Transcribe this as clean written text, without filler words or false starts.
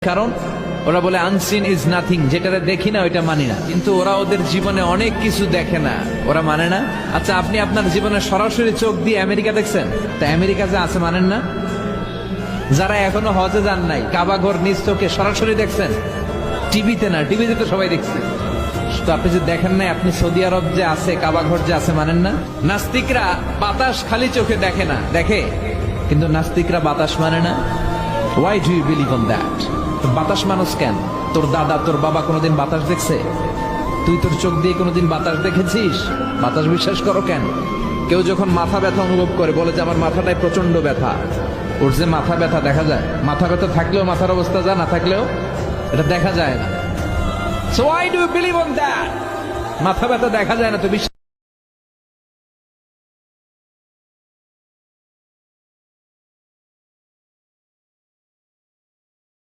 কারণ ওরা বলে আনসিন ইজ নাথিং, যেটা দেখি না ওইটা মানি না। কিন্তু ওরা ওদের জীবনে অনেক কিছু দেখে না, ওরা মানে না। আচ্ছা, আপনি আপনার জীবনে সরাসরি চোখ দিয়ে আমেরিকা দেখছেন? তা আমেরিকা যে আছে মানেন না? যারা এখনো হজে যান নাই, কাবা ঘর নিজ চোখে সরাসরি দেখছেন? টিভিতে না, টিভিতে তো সবাই দেখছে। তো আপনি যে দেখেন নাই, আপনি সৌদি আরব যে আছে, কাবা ঘর যে আছে মানেন না? নাস্তিকরা বাতাস খালি চোখে দেখে না, দেখে, কিন্তু নাস্তিকরা বাতাস মানে না। Why do you believe on that? বাতাস মানুষ কেন? তোর দাদা তোর বাবা কোনোদিন বাতাস দেখছে? তুই তোর চোখ দিয়ে কোনোদিন বাতাস দেখেছিস? বাতাস বিশ্বাস করো কেন? কেউ যখন মাথা ব্যথা অনুভব করে বলে যে আমার মাথাটায় প্রচন্ড ব্যথা, ওর যে মাথা ব্যথা দেখা যায়, মাথা ব্যথা থাকলেও মাথার অবস্থা যা, না থাকলেও এটা দেখা যায় না। So why do you believe on that? মাথা ব্যথা দেখা যায় না তো বিশ্বাস